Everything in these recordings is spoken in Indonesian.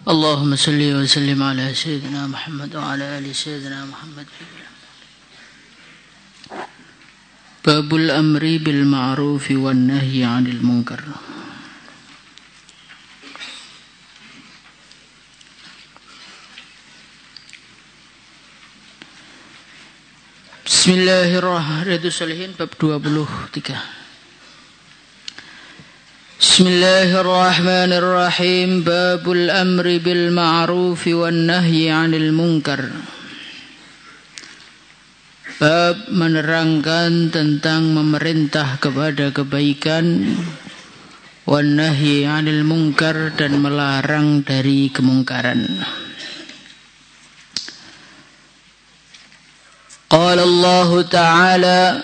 اللهم صل وسلم على سيدنا محمد وعلى آل سيدنا محمد. باب الأمر بالمعروف والنهي عن المنكر. Bismillahirrahmanirrahim. Bab 23. Bismillahirrahmanirrahim. Babul amri bil ma'ruf wan nahyi 'anil munkar. Bab menerangkan tentang memerintah kepada kebaikan, wan nahyi 'anil munkar, dan melarang dari kemungkaran. Qala Allah Ta'ala,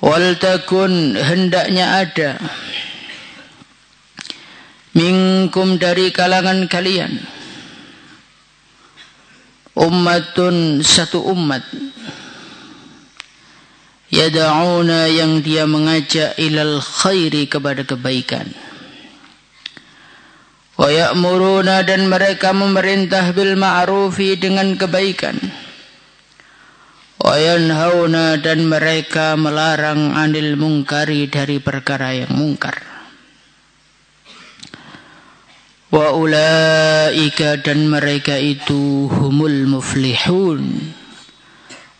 wal takun, hendaknya ada, minkum, dari kalangan kalian, ummatun, satu umat, yada'una, yang dia mengajak, ilal khairi, kepada kebaikan, wa ya'muruna, dan mereka memerintah, bil ma'rufi, dengan kebaikan, wa yanhauna, dan mereka melarang, anil mungkari, dari perkara yang mungkar. Wa ulaika, dan mereka itu, humul muflihun,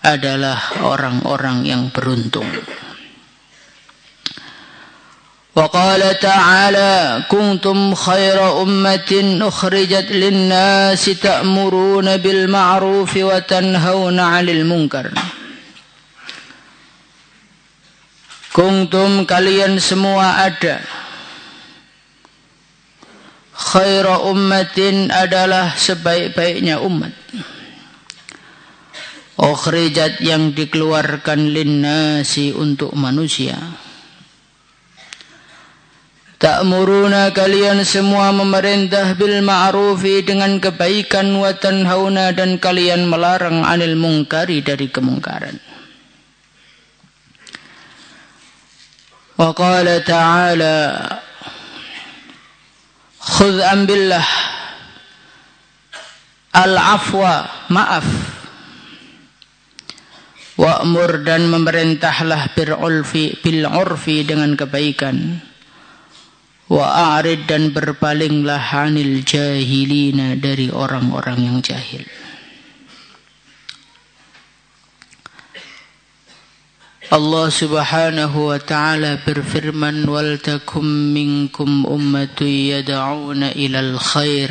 adalah orang-orang yang beruntung. Wa qala ta'ala, kuntum khaira ummatin ukhrijat linnasi ta'muruna bil ma'rufi wa tanhauna 'anil munkar. Kuntum, kalian semua ada, khaira ummatin, adalah sebaik-baiknya umat, ukhrijat, yang dikeluarkan, linnasi, untuk manusia. Ta'muruna, kalian semua memerintah, bil ma'rufi, dengan kebaikan, wa tanhauna, dan kalian melarang, anil mungkari, dari kemungkaran. Wa qala ta'ala, khudh ambillah al-afwa, maaf, wa'mur, dan memerintahlah, bil urfi, dengan kebaikan, wa a'rid, dan berpalinglah, anil jahilina, dari orang-orang yang jahil. Allah subhanahu wa ta'ala berfirman, wal takum minkum ummatun yad'una ilal khair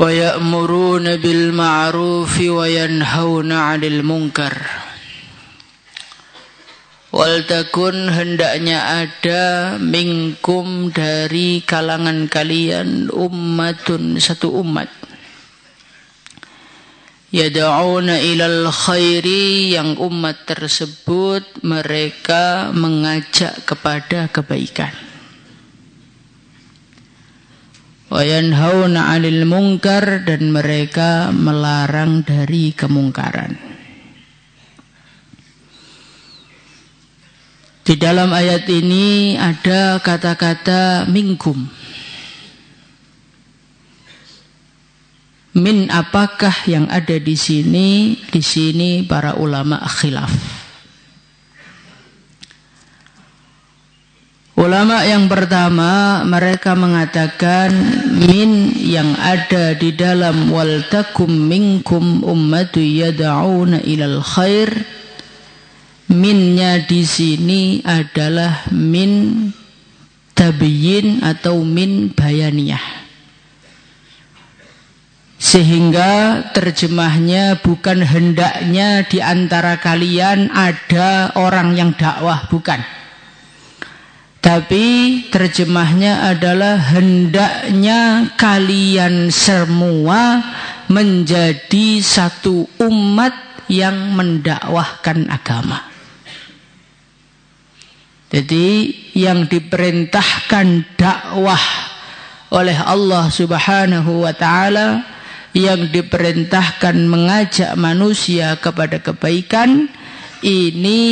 wa ya'muruna bil ma'rufi wa yanhauna 'anil munkar. Wal takun, hendaknya ada, minkum, dari kalangan kalian, ummatun, satu umat, yad'una ilal khairi, yang umat tersebut mereka mengajak kepada kebaikan, wa yanhauna 'anil munkar, dan mereka melarang dari kemungkaran. Di dalam ayat ini ada kata-kata minkum. Min, apakah yang ada di sini? Di sini para ulama khilaf. Ulama yang pertama, mereka mengatakan min yang ada di dalam wal takum minkum ummatu yad'una ilal khair, minnya di sini adalah min tabyin atau min bayaniyah, sehingga terjemahnya bukan hendaknya di antara kalian ada orang yang dakwah, bukan, tapi terjemahnya adalah hendaknya kalian semua menjadi satu umat yang mendakwahkan agama. Jadi yang diperintahkan dakwah oleh Allah subhanahu wa ta'ala, yang diperintahkan mengajak manusia kepada kebaikan, ini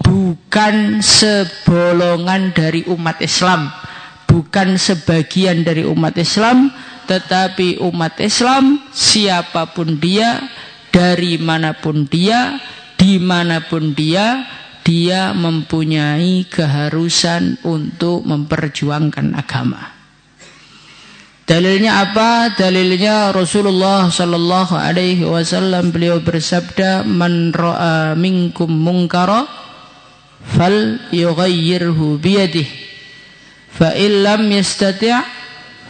bukan sebolongan dari umat Islam, bukan sebagian dari umat Islam, tetapi umat Islam siapapun dia, dari manapun dia, dimanapun dia mempunyai keharusan untuk memperjuangkan agama. Dalilnya apa? Dalilnya Rasulullah sallallahu alaihi wasallam, beliau bersabda, "Man ra'a minkum munkara fal yughayyirhu biyadihi, fa in lam yastati'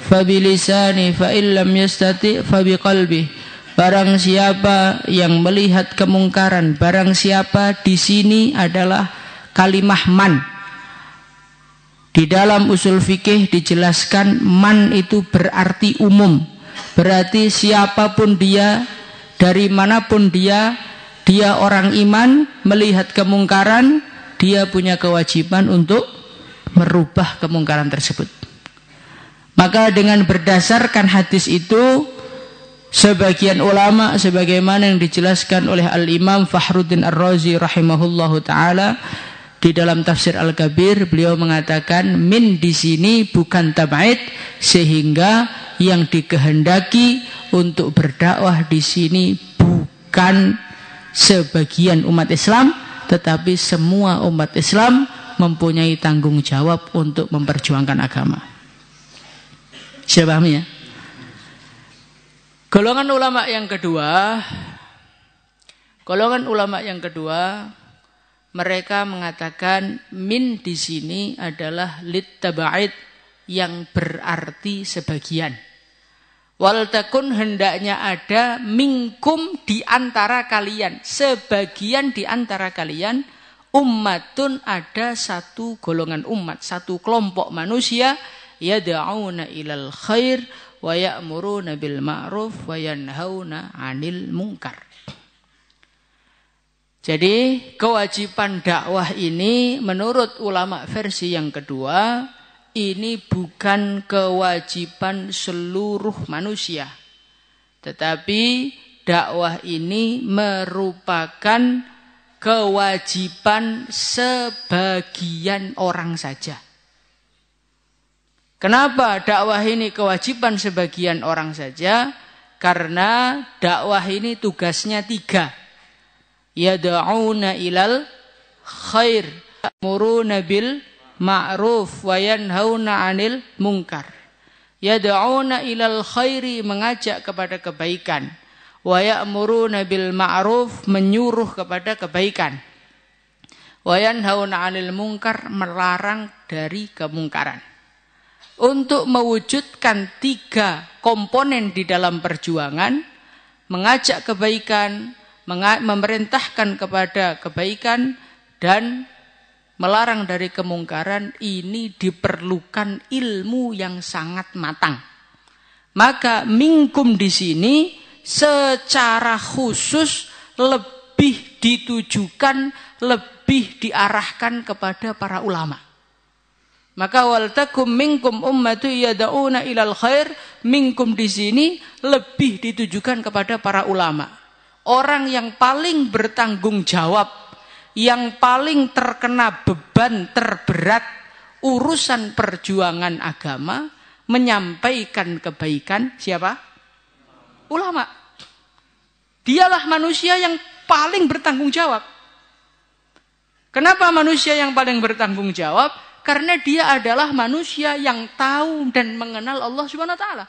fa bilisani, fa in lam yastati' fa biqalbihi." Barang siapa yang melihat kemungkaran, barang siapa di sini adalah kalimah man. Di dalam usul fikih dijelaskan man itu berarti umum. Berarti siapapun dia, dari manapun dia orang iman, melihat kemungkaran, dia punya kewajiban untuk merubah kemungkaran tersebut. Maka dengan berdasarkan hadis itu, sebagian ulama sebagaimana yang dijelaskan oleh Al-Imam Fakhruddin Ar-Razi rahimahullahu taala di dalam tafsir Al-Kabir, beliau mengatakan min di sini bukan tab'id, sehingga yang dikehendaki untuk berdakwah di sini bukan sebagian umat Islam, tetapi semua umat Islam mempunyai tanggung jawab untuk memperjuangkan agama. Saya pahami ya? Golongan ulama yang kedua, mereka mengatakan min di sini adalah lit taba'id, yang berarti sebagian. Wal takun, hendaknya ada, minkum, di antara kalian, sebagian di antara kalian, ummatun, ada satu golongan umat, satu kelompok manusia, yad'auna ilal khair wa ya'muruna bil ma'ruf wa yanhauna 'anil munkar. Jadi kewajiban dakwah ini menurut ulama versi yang kedua, ini bukan kewajiban seluruh manusia, tetapi dakwah ini merupakan kewajiban sebagian orang saja. Kenapa dakwah ini kewajiban sebagian orang saja? Karena dakwah ini tugasnya 3. Yad'auna ilal khair, ya'muruna bil ma'ruf wa yanhauna 'anil munkar. Yad'auna ilal khairi, mengajak kepada kebaikan, wa ya'muruna bil ma'ruf, menyuruh kepada kebaikan, wa yanhauna 'anil munkar, melarang dari kemungkaran. Untuk mewujudkan 3 komponen di dalam perjuangan, mengajak kebaikan, memerintahkan kepada kebaikan, dan melarang dari kemungkaran, ini diperlukan ilmu yang sangat matang. Maka minkum di sini secara khusus lebih ditujukan, lebih diarahkan kepada para ulama. Maka wal takum minkum ummatu yad'una ilal khair, minkum di sini lebih ditujukan kepada para ulama. Orang yang paling bertanggung jawab, yang paling terkena beban terberat urusan perjuangan agama, menyampaikan kebaikan, siapa? Ulama. Dialah manusia yang paling bertanggung jawab. Kenapa manusia yang paling bertanggung jawab? Karena dia adalah manusia yang tahu dan mengenal Allah Subhanahu wa taala.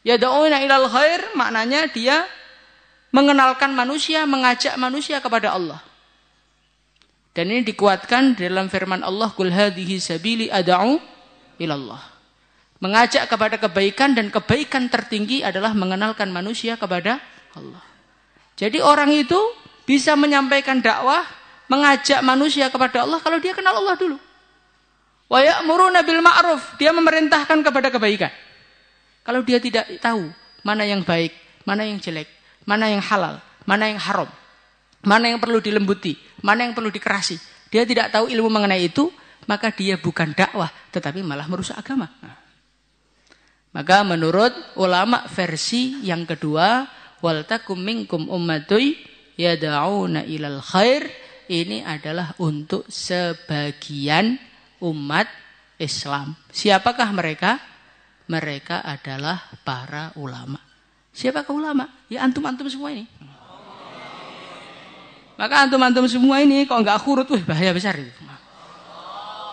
Yad'una ilal khair, maknanya dia mengenalkan manusia, mengajak manusia kepada Allah. Dan ini dikuatkan dalam firman Allah, "Qul hadhihi sabili ad'u ilallah." Mengajak kepada kebaikan, dan kebaikan tertinggi adalah mengenalkan manusia kepada Allah. Jadi orang itu bisa menyampaikan dakwah, mengajak manusia kepada Allah kalau dia kenal Allah dulu. Wa ya'muruna bil ma'ruf, dia memerintahkan kepada kebaikan. Kalau dia tidak tahu mana yang baik, mana yang jelek, mana yang halal, mana yang haram, mana yang perlu dilembuti, mana yang perlu dikerasi, dia tidak tahu ilmu mengenai itu, maka dia bukan dakwah, tetapi malah merusak agama. Maka menurut ulama versi yang kedua, wal takum minkum ummatun yad'auna ilal khair, ini adalah untuk sebagian umat Islam. Siapakah mereka? Mereka adalah para ulama. Siapakah ulama? Ya antum-antum semua ini. Maka antum-antum semua ini kok enggak khurut, bahaya besar itu.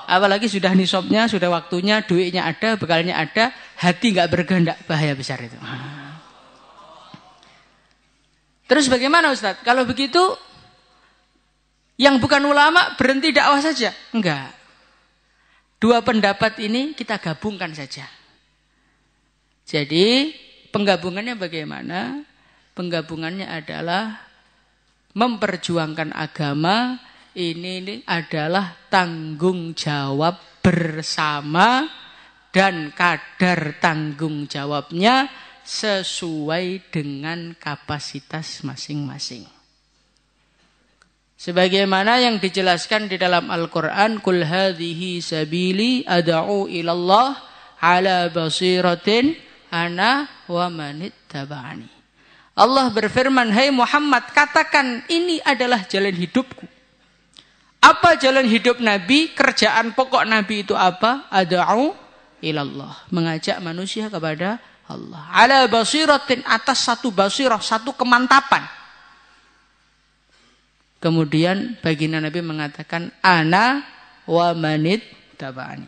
Apalagi sudah nisabnya, sudah waktunya, duitnya ada, bekalnya ada, hati enggak berkehendak, bahaya besar itu. Terus bagaimana Ustaz? Kalau begitu yang bukan ulama berhenti dakwah saja? Enggak. Dua pendapat ini kita gabungkan saja. Jadi penggabungannya bagaimana? Penggabungannya adalah memperjuangkan agama ini adalah tanggung jawab bersama dan kadar tanggung jawabnya sesuai dengan kapasitas masing-masing. Sebagaimana yang dijelaskan di dalam Al-Quran, Qul hadhihi sabili ad'u ilallah ala basiratin ana wa manittaba'ani. Allah berfirman, hai Muhammad, katakan ini adalah jalan hidupku. Apa jalan hidup Nabi? Kerjaan pokok Nabi itu apa? Ad'u ilallah. Mengajak manusia kepada Allah. Ala basiratin, atas satu basirah, satu kemantapan. Kemudian baginda Nabi mengatakan, ana wa manit tabani.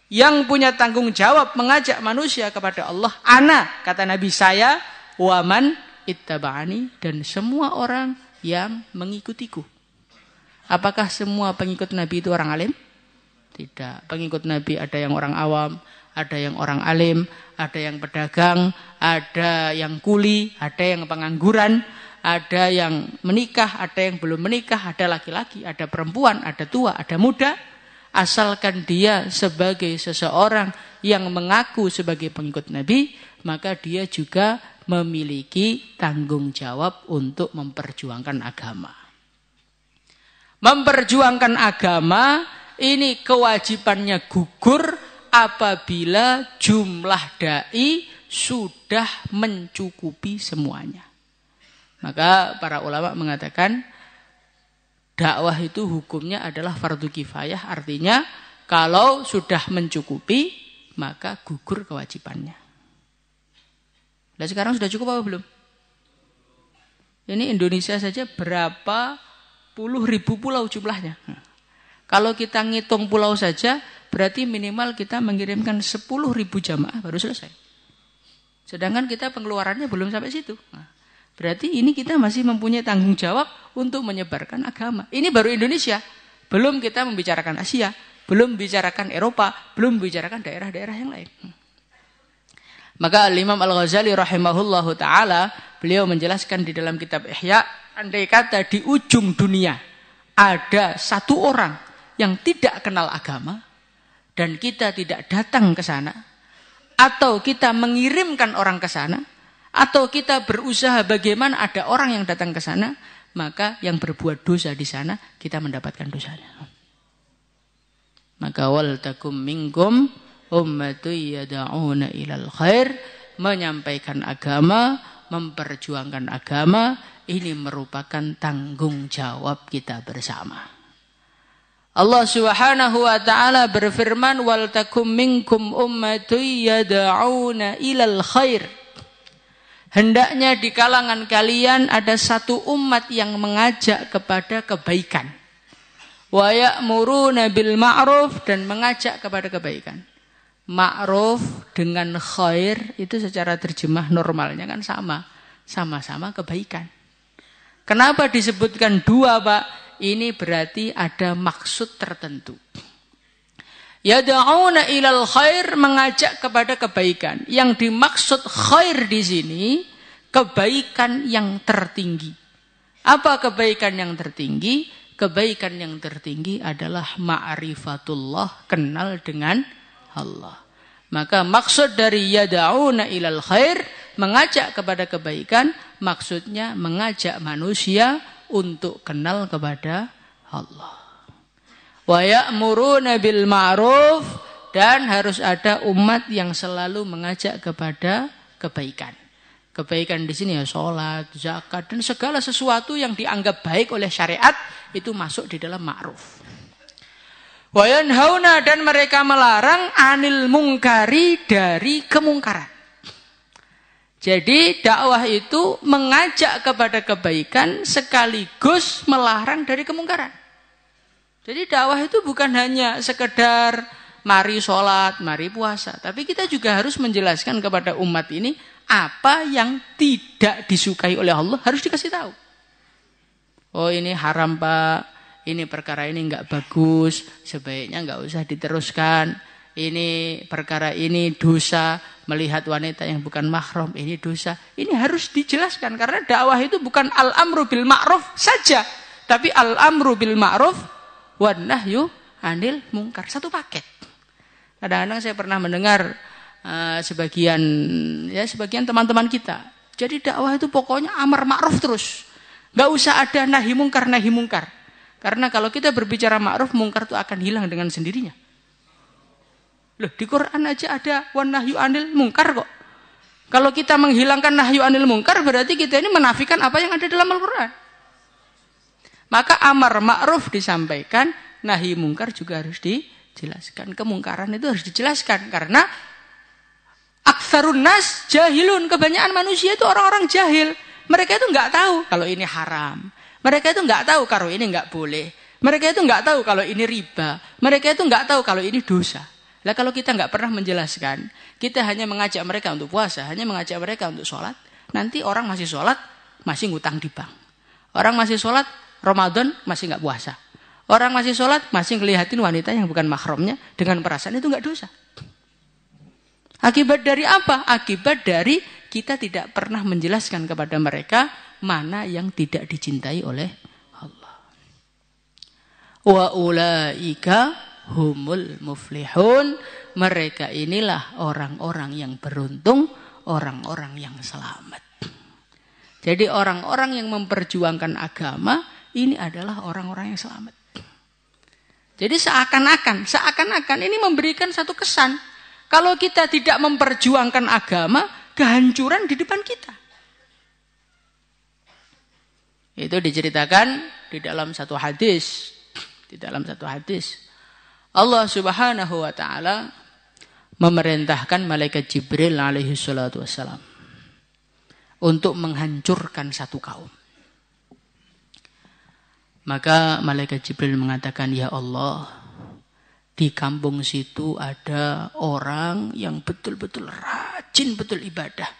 Yang punya tanggung jawab mengajak manusia kepada Allah, ana, kata Nabi, saya, wa man ittaba'ani, dan semua orang yang mengikutiku. Apakah semua pengikut Nabi itu orang alim? Tidak. Pengikut Nabi ada yang orang awam, ada yang orang alim, ada yang pedagang, ada yang kuli, ada yang pengangguran, ada yang menikah, ada yang belum menikah, ada laki-laki, ada perempuan, ada tua, ada muda. Asalkan dia sebagai seseorang yang mengaku sebagai pengikut Nabi, maka dia juga memiliki tanggung jawab untuk memperjuangkan agama. Memperjuangkan agama ini kewajibannya gugur apabila jumlah dai sudah mencukupi semuanya. Maka para ulama mengatakan dakwah itu hukumnya adalah fardu kifayah, artinya kalau sudah mencukupi maka gugur kewajibannya. Dan sekarang sudah cukup apa belum? Ini Indonesia saja berapa puluh ribu pulau jumlahnya. Kalau kita ngitung pulau saja berarti minimal kita mengirimkan 10.000 jamaah baru selesai. Sedangkan kita pengeluarannya belum sampai situ. Berarti ini kita masih mempunyai tanggung jawab untuk menyebarkan agama. Ini baru Indonesia. Belum kita membicarakan Asia. Belum membicarakan Eropa. Belum membicarakan daerah-daerah yang lain. Maka Imam Al-Ghazali rahimahullahu ta'ala, beliau menjelaskan di dalam kitab Ihya, andai kata di ujung dunia ada satu orang yang tidak kenal agama, dan kita tidak datang ke sana, atau kita mengirimkan orang ke sana, atau kita berusaha bagaimana ada orang yang datang ke sana, maka yang berbuat dosa di sana kita mendapatkan dosanya. Maka wal takum minkum ummatu yad'una ilal khair, menyampaikan agama, memperjuangkan agama, ini merupakan tanggung jawab kita bersama. Allah Subhanahu wa taala berfirman, wal takum minkum ummatu yad'una ilal khair. Hendaknya di kalangan kalian ada satu umat yang mengajak kepada kebaikan. Wa ya'muruna bil ma'ruf, dan mengajak kepada kebaikan. Ma'ruf dengan khair itu secara terjemah normalnya kan sama-sama kebaikan. Kenapa disebutkan dua, Pak? Ini berarti ada maksud tertentu. Yad'una ilal khair, mengajak kepada kebaikan. Yang dimaksud khair di sini kebaikan yang tertinggi. Apa kebaikan yang tertinggi? Kebaikan yang tertinggi adalah ma'rifatullah, kenal dengan Allah. Maka maksud dari yad'una ilal khair, mengajak kepada kebaikan, maksudnya mengajak manusia untuk kenal kepada Allah. Wa ya'muruna bil ma'ruf, dan harus ada umat yang selalu mengajak kepada kebaikan. Kebaikan di sini ya sholat, zakat, dan segala sesuatu yang dianggap baik oleh syariat itu masuk di dalam ma'ruf. Wa yanhauna, dan mereka melarang anil mungkari, dari kemungkaran. Jadi dakwah itu mengajak kepada kebaikan sekaligus melarang dari kemungkaran. Jadi dakwah itu bukan hanya sekedar mari sholat, mari puasa, tapi kita juga harus menjelaskan kepada umat ini apa yang tidak disukai oleh Allah harus dikasih tahu. Oh ini haram Pak, ini perkara ini enggak bagus, sebaiknya enggak usah diteruskan. Ini perkara ini dosa, melihat wanita yang bukan mahram ini dosa. Ini harus dijelaskan karena dakwah itu bukan al-amru bil ma'ruf saja, tapi al-amru bil ma'ruf wan nahyu anil munkar, satu paket. Kadang-kadang saya pernah mendengar sebagian teman-teman kita. Jadi dakwah itu pokoknya amar ma'ruf terus. Enggak usah ada nahi mungkar. Karena kalau kita berbicara ma'ruf, mungkar itu akan hilang dengan sendirinya. Loh, di Quran aja ada wan nahyu anil munkar kok. Kalau kita menghilangkan nahyu anil munkar, berarti kita ini menafikan apa yang ada dalam Al-Quran. Maka amar ma'ruf disampaikan, nahi mungkar juga harus dijelaskan. Kemungkaran itu harus dijelaskan karena aktsarun nas jahilun, kebanyakan manusia itu orang-orang jahil. Mereka itu enggak tahu kalau ini haram. Mereka itu enggak tahu kalau ini enggak boleh. Mereka itu enggak tahu kalau ini riba. Mereka itu enggak tahu kalau ini dosa. Lah kalau kita enggak pernah menjelaskan, kita hanya mengajak mereka untuk puasa, hanya mengajak mereka untuk sholat, nanti orang masih sholat, masih ngutang di bank. Orang masih sholat, Ramadan masih enggak puasa. Orang masih sholat, masih ngelihatin wanita yang bukan mahramnya dengan perasaan itu enggak dosa. Akibat dari apa? Akibat dari kita tidak pernah menjelaskan kepada mereka mana yang tidak dicintai oleh Allah. Wa ulaika humul muflihun. Mereka inilah orang-orang yang beruntung, orang-orang yang selamat. Jadi orang-orang yang memperjuangkan agama ini adalah orang-orang yang selamat. Jadi seakan-akan ini memberikan satu kesan. Kalau kita tidak memperjuangkan agama, kehancuran di depan kita. Itu diceritakan di dalam satu hadis. Allah Subhanahu wa taala memerintahkan malaikat Jibril alaihi salatu wassalam untuk menghancurkan satu kaum. Maka malaikat Jibril mengatakan, "Ya Allah, di kampung situ ada orang yang betul-betul rajin betul ibadah.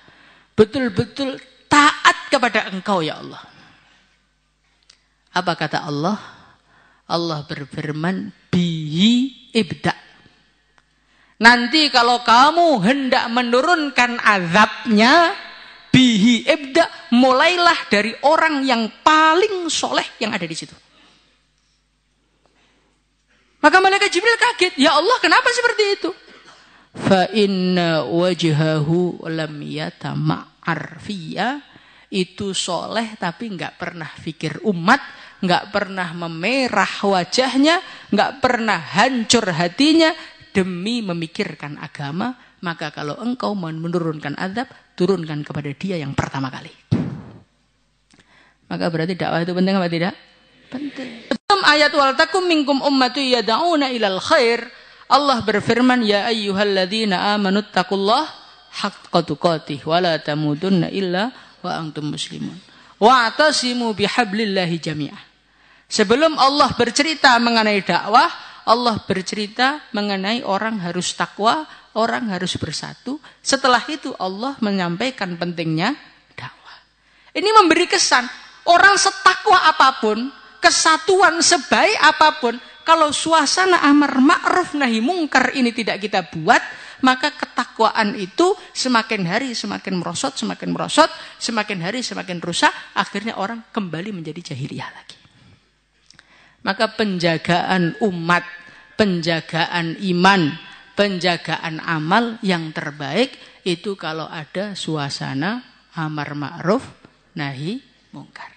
Betul-betul taat kepada Engkau ya Allah." Apa kata Allah? Allah berfirman, "Bihi ibda." Nanti kalau kamu hendak menurunkan azabnya, bihi ibda, mulailah dari orang yang paling soleh yang ada di situ. Maka malaikat Jibril kaget, "Ya Allah, kenapa seperti itu?" Fa inna wajhahu lam yatama'ar fiyya, itu soleh tapi enggak pernah fikir umat, enggak pernah memerah wajahnya, enggak pernah hancur hatinya demi memikirkan agama. Maka kalau engkau menurunkan azab, turunkan kepada dia yang pertama kali. Maka berarti dakwah itu penting apa tidak? Penting. Dalam ayat wal takum minkum ummatu yad'una ilal khair, Allah berfirman, "Ya ayyuhalladzina amanu taqullaha haqqa tuqatih wa la tamutunna illa wa antum muslimun. Wa'tasimu bihablillahi jami'ah." Sebelum Allah bercerita mengenai dakwah, Allah bercerita mengenai orang harus takwa, orang harus bersatu. Setelah itu Allah menyampaikan pentingnya dakwah. Ini memberi kesan, orang setakwa apapun, kesatuan sebaik apapun, kalau suasana amar ma'ruf nahi mungkar ini tidak kita buat, maka ketakwaan itu semakin hari semakin merosot, semakin hari semakin rusak, akhirnya orang kembali menjadi jahiliyah lagi. Maka penjagaan umat, penjagaan iman, penjagaan amal yang terbaik itu kalau ada suasana amar ma'ruf nahi mungkar.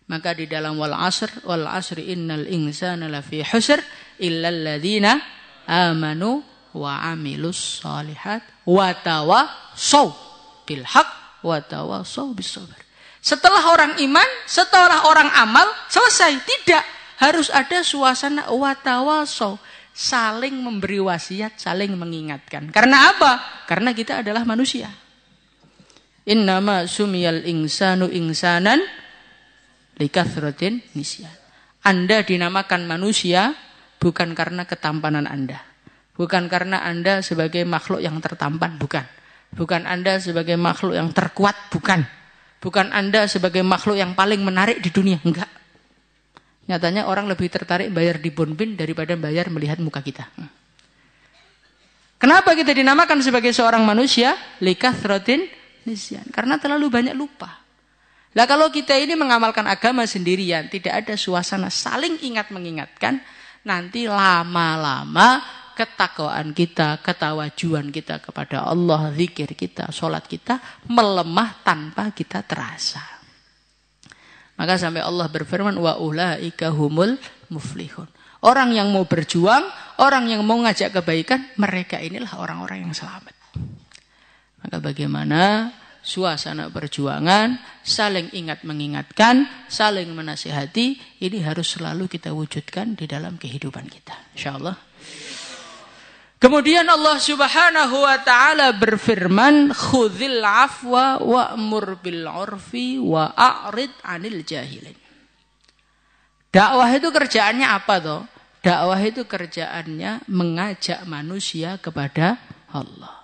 Maka di dalam wal asri innal insana lafi husr illal ladzina amanu wa amilus solihat wa tawassaw bil haqq wa tawassaw bis-sabr. Setelah orang iman, setelah orang amal, selesai. Tidak. Harus ada suasana wa tawassaw. Saling memberi wasiat, saling mengingatkan. Karena apa? Karena kita adalah manusia. Innama sumiyal insanu insanan likathratin nisyan. Anda dinamakan manusia bukan karena ketampanan Anda. Bukan karena Anda sebagai makhluk yang tertampan, bukan. Bukan Anda sebagai makhluk yang terkuat, bukan. Bukan Anda sebagai makhluk yang paling menarik di dunia, enggak. Nyatanya orang lebih tertarik bayar di Bonbin daripada bayar melihat muka kita. Kenapa kita dinamakan sebagai seorang manusia? Likathratin nisyan. Karena terlalu banyak lupa. Lah kalau kita ini mengamalkan agama sendirian, tidak ada suasana saling ingat mengingatkan, nanti lama-lama ketakwaan kita, ketawajuan kita kepada Allah, zikir kita, sholat kita melemah tanpa kita terasa. Maka sampai Allah berfirman, wa ulaika humul muflihun. Orang yang mau berjuang, orang yang mau ngajak kebaikan, mereka inilah orang-orang yang selamat. Maka bagaimana suasana perjuangan, saling ingat mengingatkan, saling menasihati, ini harus selalu kita wujudkan di dalam kehidupan kita. InsyaAllah. Kemudian Allah Subhanahu wa taala berfirman, "Khudzil afwa wa'mur bil 'urfi wa a'rid 'anil jahilin." Dakwah itu kerjaannya apa toh? Dakwah itu kerjaannya mengajak manusia kepada Allah.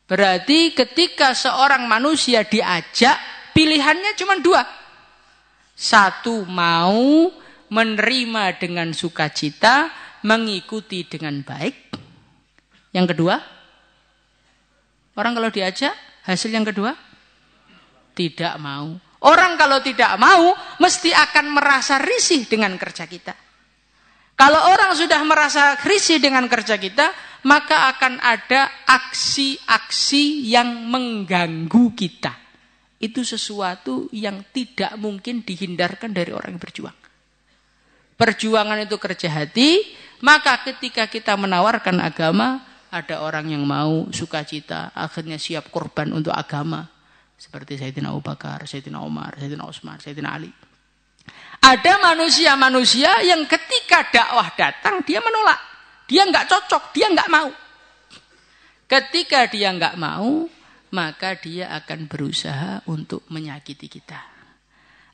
Berarti ketika seorang manusia diajak, pilihannya cuma dua. Satu, mau menerima dengan sukacita, mengikuti dengan baik. Yang kedua, orang kalau diajak, hasil yang kedua, tidak mau. Orang kalau tidak mau, mesti akan merasa risih dengan kerja kita. Kalau orang sudah merasa risih dengan kerja kita, maka akan ada aksi-aksi yang mengganggu kita. Itu sesuatu yang tidak mungkin dihindarkan dari orang yang berjuang. Perjuangan itu kerja hati, maka ketika kita menawarkan agama, ada orang yang mau sukacita, akhirnya siap korban untuk agama. Seperti Sayyidina Abu Bakar, Sayyidina Umar, Sayyidina Utsman, Sayyidina Ali. Ada manusia-manusia yang ketika dakwah datang, dia menolak. Dia enggak cocok, dia enggak mau. Ketika dia enggak mau, maka dia akan berusaha untuk menyakiti kita.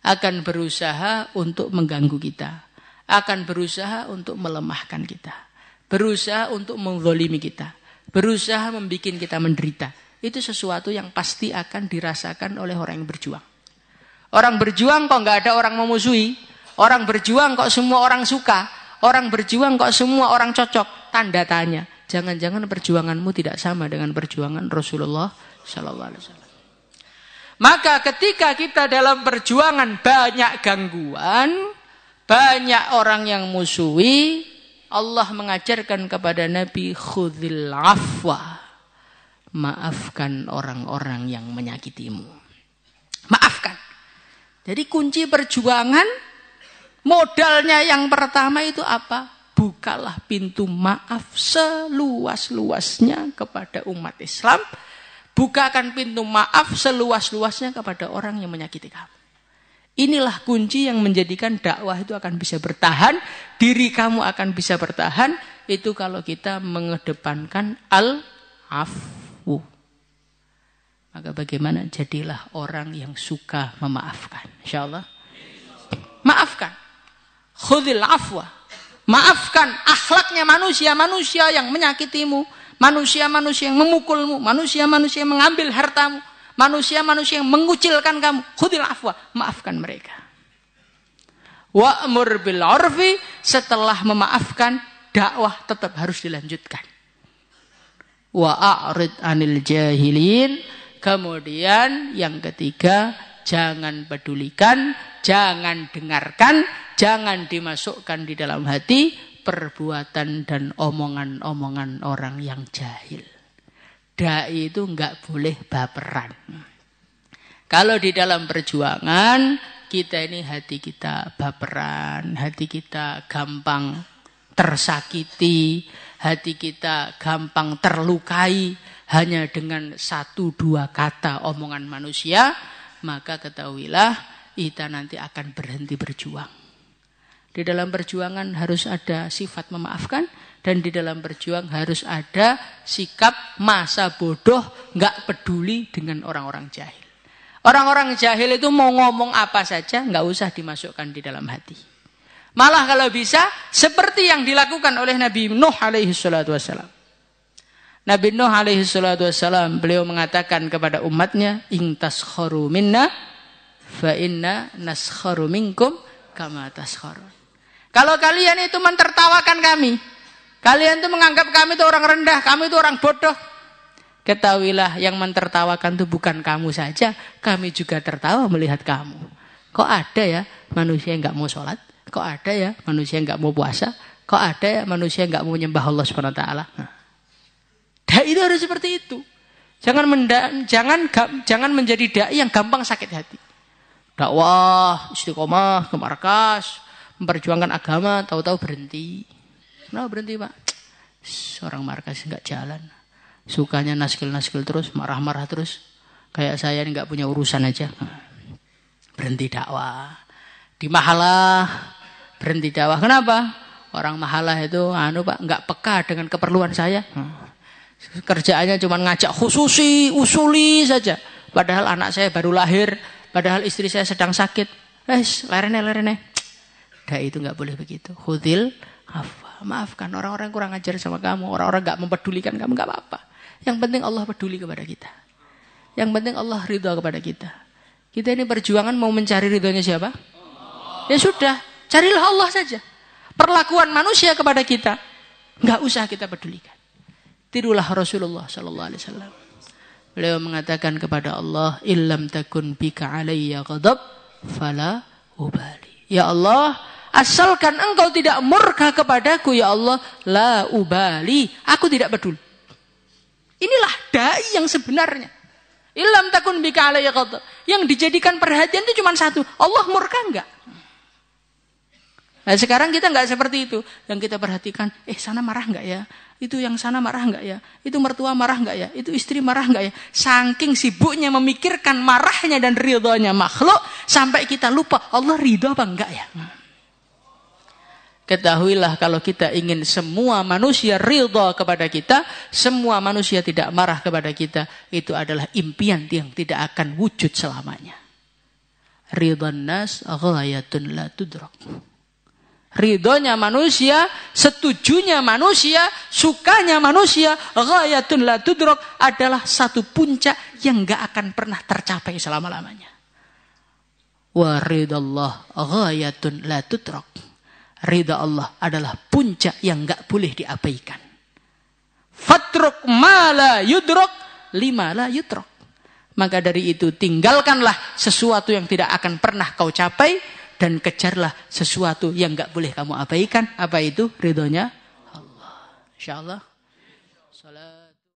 Akan berusaha untuk mengganggu kita. Akan berusaha untuk melemahkan kita. Berusaha untuk menzalimi kita. Berusaha membuat kita menderita. Itu sesuatu yang pasti akan dirasakan oleh orang yang berjuang. Orang berjuang kok nggak ada orang memusuhi. Orang berjuang kok semua orang suka. Orang berjuang kok semua orang cocok. Tanda tanya. Jangan-jangan perjuanganmu tidak sama dengan perjuangan Rasulullah Sallallahu Alaihi Wasallam. Maka ketika kita dalam perjuangan banyak gangguan, banyak orang yang musuhi, Allah mengajarkan kepada Nabi, khudzil afwa, maafkan orang-orang yang menyakitimu. Maafkan. Jadi kunci perjuangan, modalnya yang pertama itu apa? Bukalah pintu maaf seluas-luasnya kepada umat Islam. Bukakan pintu maaf seluas-luasnya kepada orang yang menyakiti kamu. Inilah kunci yang menjadikan dakwah itu akan bisa bertahan, diri kamu akan bisa bertahan, itu kalau kita mengedepankan al-afwu. Maka bagaimana? Jadilah orang yang suka memaafkan. InsyaAllah. Maafkan. Khudzil afwa. Maafkan akhlaknya manusia-manusia yang menyakitimu, manusia-manusia yang memukulmu, manusia-manusia yang mengambil hartamu, manusia-manusia yang mengucilkan kamu. Khudzil afwa, maafkan mereka. Wa'mur bil 'urfi, setelah memaafkan, dakwah tetap harus dilanjutkan. Wa'arid 'anil jahilin, kemudian yang ketiga, jangan pedulikan, jangan dengarkan, jangan dimasukkan di dalam hati perbuatan dan omongan-omongan orang yang jahil. Dai itu enggak boleh baperan. Kalau di dalam perjuangan, kita ini hati kita baperan, hati kita gampang tersakiti, hati kita gampang terlukai. hanya dengan 1-2 kata omongan manusia, maka ketahuilah kita nanti akan berhenti berjuang. Di dalam perjuangan harus ada sifat memaafkan, dan di dalam berjuang harus ada sikap masa bodoh, nggak peduli dengan orang-orang jahil. Orang-orang jahil itu mau ngomong apa saja, nggak usah dimasukkan di dalam hati. Malah kalau bisa, seperti yang dilakukan oleh Nabi Nuh alaihi salatu wassalam. Nabi Nuh alaihi salatu wassalam, beliau mengatakan kepada umatnya, in taskharu minna fa inna naskharu minkum kama taskharun. Kalau kalian itu mentertawakan kami, kalian itu menganggap kami itu orang rendah, kami itu orang bodoh, ketahuilah yang mentertawakan itu bukan kamu saja, kami juga tertawa melihat kamu. Kok ada ya manusia yang nggak mau sholat? Kok ada ya manusia yang nggak mau puasa? Kok ada ya manusia yang nggak mau menyembah Allah Subhanahu Wa Taala? Dai itu harus seperti itu. Jangan menjadi dai yang gampang sakit hati. Dakwah, istiqomah, ke markas, memperjuangkan agama, tahu-tahu berhenti. Kenapa berhenti, Pak? Seorang markas nggak jalan. Sukanya naskil terus, marah-marah terus. Kayak saya ini nggak punya urusan aja. Berhenti dakwah. Di mahalah, berhenti dakwah. Kenapa? Orang mahalah itu, Pak, nggak peka dengan keperluan saya. Kerjaannya cuma ngajak khususi, usuli saja. Padahal anak saya baru lahir, padahal istri saya sedang sakit. Lerene. Dai itu nggak boleh begitu. Khudil afa. Maafkan orang-orang kurang ajar sama kamu, orang-orang nggak mempedulikan kamu, nggak apa-apa. Yang penting Allah peduli kepada kita. Yang penting Allah ridha kepada kita. Kita ini perjuangan mau mencari ridhonya siapa? Ya sudah, carilah Allah saja. Perlakuan manusia kepada kita nggak usah kita pedulikan. Tirulah Rasulullah sallallahu alaihi wasallam. Beliau mengatakan kepada Allah, illam takun bika alayya ghadab fala ubali. Ya Allah, asalkan engkau tidak murka kepadaku, ya Allah, la ubali, aku tidak peduli. Inilah dai yang sebenarnya. Illam takun bika alayya ghadab. Yang dijadikan perhatian itu cuma satu, Allah murka enggak? Nah, sekarang kita enggak seperti itu. Yang kita perhatikan, sana marah enggak ya? Itu yang sana marah enggak ya? Itu mertua marah enggak ya? Itu istri marah enggak ya? Saking sibuknya memikirkan marahnya dan ridhonya makhluk, sampai kita lupa Allah ridho apa enggak ya? Ketahuilah kalau kita ingin semua manusia ridho kepada kita, semua manusia tidak marah kepada kita, itu adalah impian yang tidak akan wujud selamanya. Ridhon nas ghayatun la tudrak. Ridhonya manusia, setujunya manusia, sukanya manusia, ghayatun la tudrak, adalah satu puncak yang enggak akan pernah tercapai selama-lamanya. Wa ridallah ghayatun la tudrak. Ridha Allah adalah puncak yang enggak boleh diabaikan. Fatruk ma la yudrak lima la yudrak. Maka dari itu tinggalkanlah sesuatu yang tidak akan pernah kau capai, dan kejarlah sesuatu yang enggak boleh kamu abaikan. Apa itu? Ridhonya Allah. Insyaallah. Salat.